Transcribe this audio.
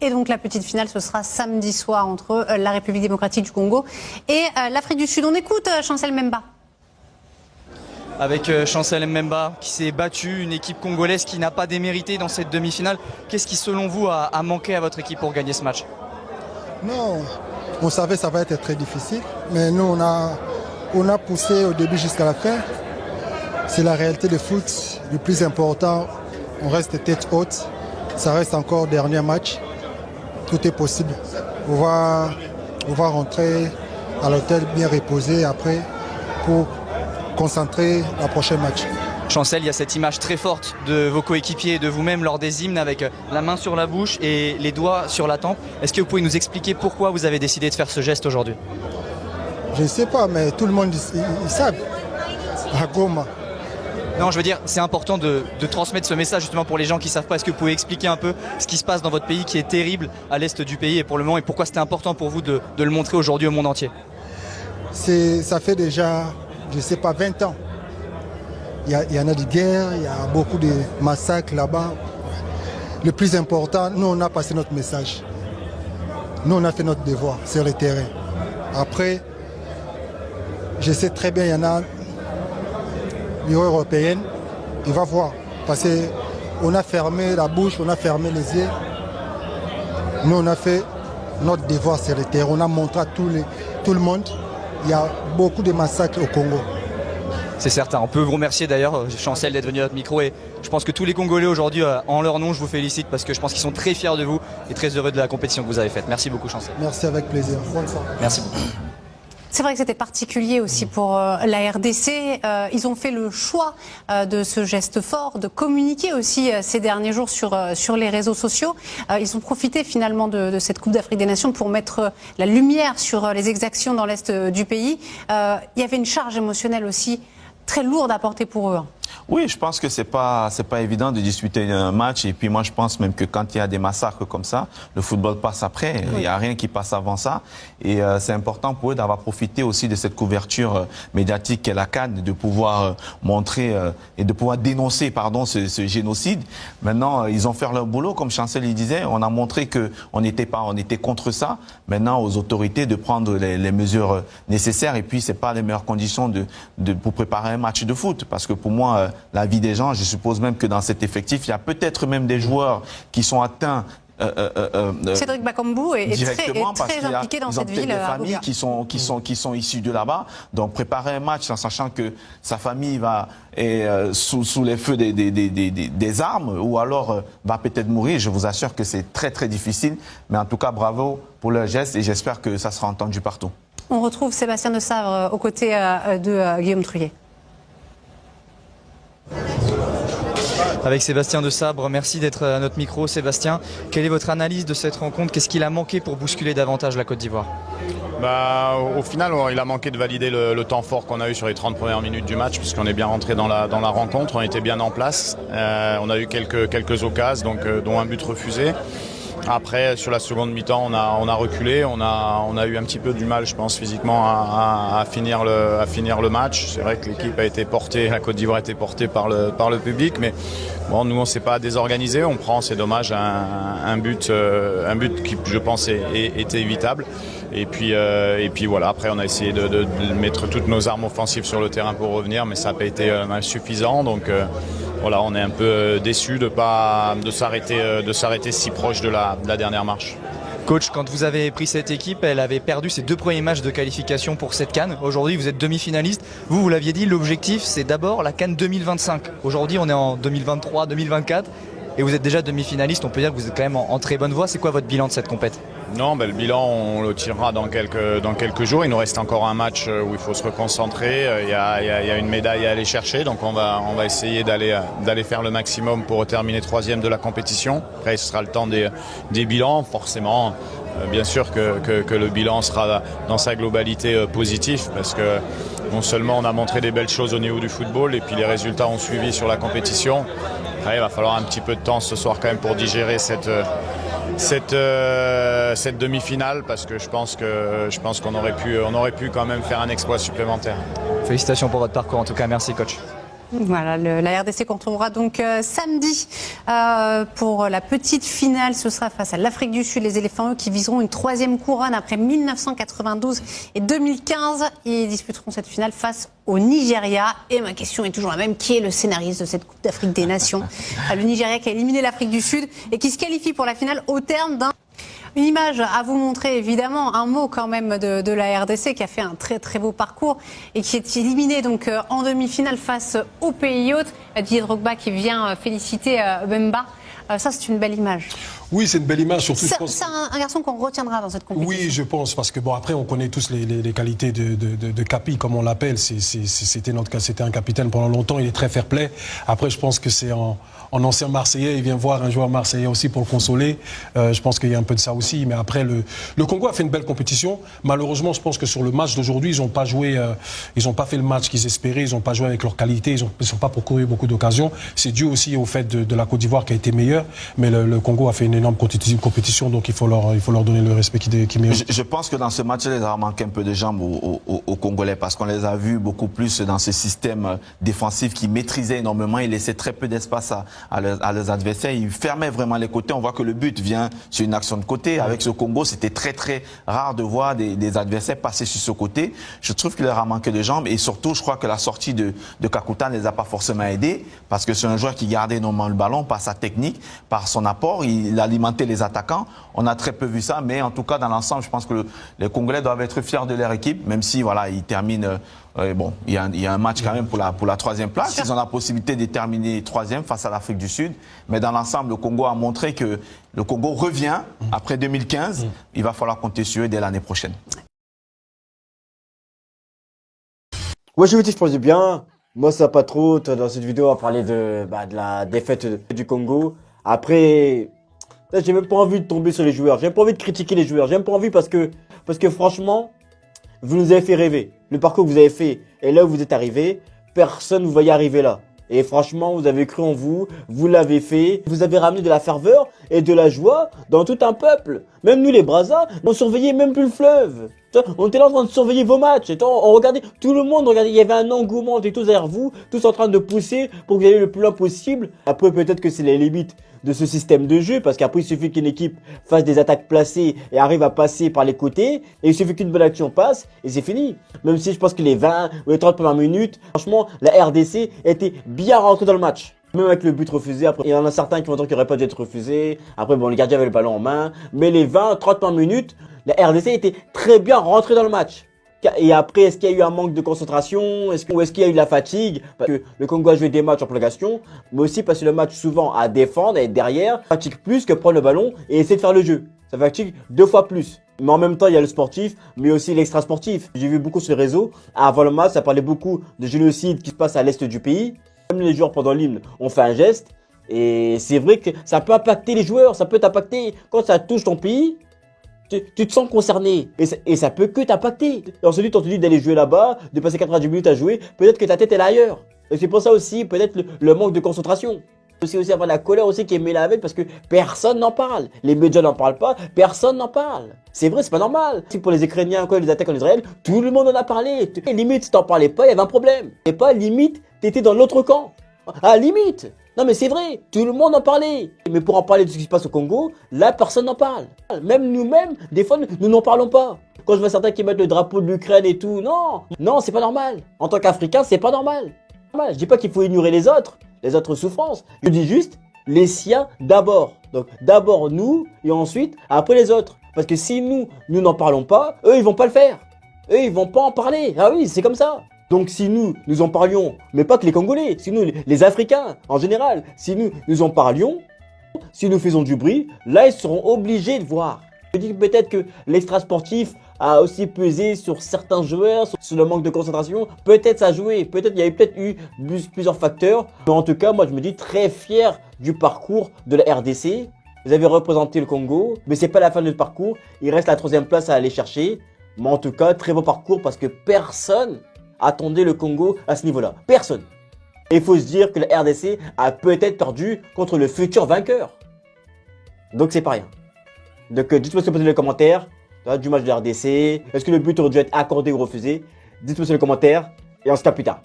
Et donc la petite finale, ce sera samedi soir entre la République démocratique du Congo et l'Afrique du Sud. On écoute Chancel Mbemba. Avec Chancel Mbemba qui s'est battu, une équipe congolaise qui n'a pas démérité dans cette demi-finale. Qu'est-ce qui selon vous a manqué à votre équipe pour gagner ce match? Non, on savait que ça va être très difficile, mais nous on a poussé au début jusqu'à la fin. C'est la réalité du foot. Le plus important, on reste tête haute. Ça reste encore dernier match. Tout est possible. On va rentrer à l'hôtel bien reposé après pour concentrer le prochain match. Chancel, il y a cette image très forte de vos coéquipiers et de vous-même lors des hymnes avec la main sur la bouche et les doigts sur la tempe. Est-ce que vous pouvez nous expliquer pourquoi vous avez décidé de faire ce geste aujourd'hui? Je ne sais pas, mais tout le monde ils savent. À Goma. Non, je veux dire, c'est important de transmettre ce message justement pour les gens qui ne savent pas. Est-ce que vous pouvez expliquer un peu ce qui se passe dans votre pays qui est terrible à l'est du pays et pour le moment et pourquoi c'était important pour vous de le montrer aujourd'hui au monde entier? Ça fait déjà, je ne sais pas, 20 ans. Il y en a des guerres, il y a beaucoup de massacres là-bas. Le plus important, nous on a passé notre message. Nous on a fait notre devoir sur le terrain. Après, je sais très bien, il y en a l'Union européenne, il va voir. Parce qu'on a fermé la bouche, on a fermé les yeux. Nous, on a fait notre devoir sur le terrain. On a montré à tout le monde qu'il y a beaucoup de massacres au Congo. C'est certain. On peut vous remercier d'ailleurs, Chancel, d'être venu à notre micro. Et je pense que tous les Congolais aujourd'hui, en leur nom, je vous félicite parce que je pense qu'ils sont très fiers de vous et très heureux de la compétition que vous avez faite. Merci beaucoup, Chancel. Merci, avec plaisir. Bonne soirée. Merci beaucoup. C'est vrai que c'était particulier aussi pour la RDC. Ils ont fait le choix de ce geste fort, de communiquer aussi ces derniers jours sur les réseaux sociaux. Ils ont profité finalement de cette Coupe d'Afrique des Nations pour mettre la lumière sur les exactions dans l'est du pays. Il y avait une charge émotionnelle aussi très lourde à porter pour eux. Oui, je pense que c'est pas évident de disputer un match. Et puis moi, je pense même que quand il y a des massacres comme ça, le football passe après. Oui. Il n'y a rien qui passe avant ça. Et c'est important pour eux d'avoir profité aussi de cette couverture médiatique qu'est la CAN, de pouvoir montrer et de pouvoir dénoncer, ce génocide. Maintenant, ils ont fait leur boulot, comme Chancel il disait. On a montré que on était contre ça. Maintenant, aux autorités de prendre les mesures nécessaires. Et puis, c'est pas les meilleures conditions pour préparer un match de foot, parce que pour moi, la vie des gens, je suppose même que dans cet effectif, il y a peut-être même des joueurs qui sont atteints. Cédric Bakambu est très impliqué dans cette ville. Des familles qui sont issues de là-bas. Donc préparer un match en sachant que sa famille est sous les feux des armes ou alors va peut-être mourir, je vous assure que c'est très très difficile. Mais en tout cas, bravo pour leur geste et j'espère que ça sera entendu partout. On retrouve Sébastien de Sabre aux côtés de Guillaume Truyer. Avec Sébastien de Sabre, merci d'être à notre micro. Sébastien, quelle est votre analyse de cette rencontre? Qu'est-ce qu'il a manqué pour bousculer davantage la Côte d'Ivoire? Au final, il a manqué de valider le temps fort qu'on a eu sur les 30 premières minutes du match, puisqu'on est bien rentré dans la rencontre, on était bien en place. On a eu quelques occasions, dont un but refusé. Après, sur la seconde mi-temps, on a reculé, on a eu un petit peu du mal, je pense, physiquement à finir le match. C'est vrai que l'équipe a été portée, la Côte d'Ivoire a été portée par le public, mais bon, nous on s'est pas désorganisé, on prend, c'est dommage, un but qui, je pense, était évitable. Et puis voilà, après on a essayé de mettre toutes nos armes offensives sur le terrain pour revenir, mais ça n'a pas été suffisant. Donc voilà, on est un peu déçus de s'arrêter si proche de la dernière marche. Coach, quand vous avez pris cette équipe, elle avait perdu ses 2 premiers matchs de qualification pour cette CAN. Aujourd'hui, vous êtes demi-finaliste. Vous l'aviez dit, l'objectif, c'est d'abord la CAN 2025. Aujourd'hui, on est en 2023, 2024. Et vous êtes déjà demi-finaliste. On peut dire que vous êtes quand même en très bonne voie. C'est quoi votre bilan de cette compète? Non, le bilan, on le tirera dans quelques jours. Il nous reste encore un match où il faut se reconcentrer. Il y a une médaille à aller chercher. Donc on va essayer d'aller faire le maximum pour terminer 3e de la compétition. Après, ce sera le temps des bilans. Forcément, bien sûr que le bilan sera dans sa globalité positif, parce que non seulement on a montré des belles choses au niveau du football, et puis les résultats ont suivi sur la compétition. Après, il va falloir un petit peu de temps ce soir quand même pour digérer cette demi-finale, parce que je pense qu'on aurait pu quand même faire un exploit supplémentaire. Félicitations pour votre parcours en tout cas, merci coach. Voilà, la RDC qu'on retrouvera donc samedi pour la petite finale. Ce sera face à l'Afrique du Sud, les éléphants eux, qui viseront une 3e couronne après 1992 et 2015. Ils disputeront cette finale face au Nigeria. Et ma question est toujours la même, qui est le scénariste de cette Coupe d'Afrique des Nations? Le Nigeria qui a éliminé l'Afrique du Sud et qui se qualifie pour la finale au terme d'un... Une image à vous montrer, évidemment, un mot quand même de la RDC qui a fait un très très beau parcours et qui est éliminé donc en demi-finale face au pays hôte. Didier Drogba qui vient féliciter Bemba. Ça, c'est une belle image. Oui, c'est une belle image, surtout. C'est un garçon qu'on retiendra dans cette compétition. Oui, je pense, parce que bon, après, on connaît tous les qualités de Capi, comme on l'appelle. C'était un capitaine pendant longtemps. Il est très fair-play. Après, je pense que c'est en ancien Marseillais. Il vient voir un joueur marseillais aussi pour le consoler. Je pense qu'il y a un peu de ça aussi. Mais après, le Congo a fait une belle compétition. Malheureusement, je pense que sur le match d'aujourd'hui, ils n'ont pas joué, ils n'ont pas fait le match qu'ils espéraient. Ils n'ont pas joué avec leur qualité. Ils ne sont pas parcouru beaucoup d'occasions. C'est dû aussi au fait de la Côte d'Ivoire qui a été meilleure. Mais le Congo a fait une énorme compétition, donc il faut leur donner le respect qui méritent. Je pense que dans ce match-là, il a manqué un peu de jambes aux Congolais parce qu'on les a vus beaucoup plus dans ce système défensif qui maîtrisait énormément. Il laissait très peu d'espace à leurs adversaires. Il fermait vraiment les côtés. On voit que le but vient sur une action de côté. Avec ce Congo, c'était très très rare de voir des adversaires passer sur ce côté. Je trouve qu'il leur a manqué de jambes et surtout, je crois que la sortie de Kakuta ne les a pas forcément aidés parce que c'est un joueur qui gardait énormément le ballon par sa technique, par son apport. Il alimentait les attaquants. On a très peu vu ça, mais en tout cas, dans l'ensemble, je pense que les Congolais doivent être fiers de leur équipe, même si voilà, ils terminent. Bon, il y a un match quand même pour la 3e place. Ils ont la possibilité de terminer 3e face à l'Afrique du Sud. Mais dans l'ensemble, le Congo a montré que le Congo revient après 2015. Il va falloir compter sur eux dès l'année prochaine. Ouais, je pense du bien. Moi, ça va pas trop. Dans cette vidéo, on va parler de la défaite du Congo. Après, j'ai même pas envie de tomber sur les joueurs. J'ai même pas envie de critiquer les joueurs. J'ai même pas envie parce que franchement, vous nous avez fait rêver. Le parcours que vous avez fait et là où vous êtes arrivé, personne ne vous voyait arriver là. Et franchement, vous avez cru en vous, vous l'avez fait. Vous avez ramené de la ferveur et de la joie dans tout un peuple. Même nous, les Brazza, on surveillait même plus le fleuve. On était là en train de surveiller vos matchs. On regardait, tout le monde regardait. Il y avait un engouement, on était tous derrière vous, tous en train de pousser pour que vous alliez le plus loin possible. Après, peut-être que c'est les limites de ce système de jeu, parce qu'après, il suffit qu'une équipe fasse des attaques placées et arrive à passer par les côtés, et il suffit qu'une bonne action passe, et c'est fini. Même si je pense que les 20 ou les 30 premières minutes, franchement, la RDC était bien rentrée dans le match. Même avec le but refusé, après, il y en a certains qui vont dire qu'il n'aurait pas dû être refusé. Après, bon, le gardien avait le ballon en main. Mais les 20, 30 minutes, la RDC était très bien rentrée dans le match. Et après, est-ce qu'il y a eu un manque de concentration? Ou est-ce qu'il y a eu de la fatigue? Parce que le Congo a joué des matchs en prolongation, mais aussi parce que le match souvent à défendre, à être derrière, fatigue plus que prendre le ballon et essayer de faire le jeu. Ça fatigue 2 fois plus. Mais en même temps, il y a le sportif, mais aussi l'extra-sportif. J'ai vu beaucoup sur les réseaux. Avant le match, ça parlait beaucoup de génocide qui se passe à l'est du pays. Même les joueurs pendant l'hymne ont fait un geste. Et c'est vrai que ça peut impacter les joueurs, ça peut t'impacter. Quand ça touche ton pays, tu te sens concerné et ça peut que t'impacter. Ensuite, on te dit d'aller jouer là-bas, de passer 90 minutes à jouer, peut-être que ta tête est là ailleurs. Et c'est pour ça aussi, peut-être le manque de concentration. Aussi avoir la colère aussi qui est mêlée avec parce que personne n'en parle. Les médias n'en parlent pas, personne n'en parle. C'est vrai, c'est pas normal. C'est pour les Ukrainiens, quand les attaques en Israël, tout le monde en a parlé. Et limite, si t'en parlais pas, il y avait un problème. Et pas limite, t'étais dans l'autre camp. Ah, limite. Non mais c'est vrai, tout le monde en parlait. Mais pour en parler de ce qui se passe au Congo, là personne n'en parle. Même nous-mêmes, des fois, nous n'en parlons pas. Quand je vois certains qui mettent le drapeau de l'Ukraine et tout, non, c'est pas normal. En tant qu'Africain, c'est pas normal. Je dis pas qu'il faut ignorer les autres souffrances. Je dis juste, les siens d'abord. Donc d'abord nous, et ensuite, après les autres. Parce que si nous n'en parlons pas, eux, ils vont pas le faire. Eux, ils vont pas en parler. Ah oui, c'est comme ça. Donc si nous en parlions, mais pas que les Congolais, si nous, les Africains en général, si nous en parlions, si nous faisons du bruit, là ils seront obligés de voir. Je dis peut-être que l'extra-sportif a aussi pesé sur certains joueurs, sur le manque de concentration, peut-être ça a joué, peut-être il y a peut-être eu plusieurs facteurs. Mais en tout cas, moi je me dis très fier du parcours de la RDC. Vous avez représenté le Congo, mais c'est pas la fin de notre parcours, il reste la 3e place à aller chercher. Mais en tout cas, très beau parcours parce que personne attendait le Congo à ce niveau-là. Personne. Et il faut se dire que la RDC a peut-être perdu contre le futur vainqueur. Donc c'est pas rien. Donc dites-moi ce que vous pensez dans les commentaires du match de la RDC. Est-ce que le but aurait dû être accordé ou refusé? Dites-moi dans les commentaires et on se capte plus tard.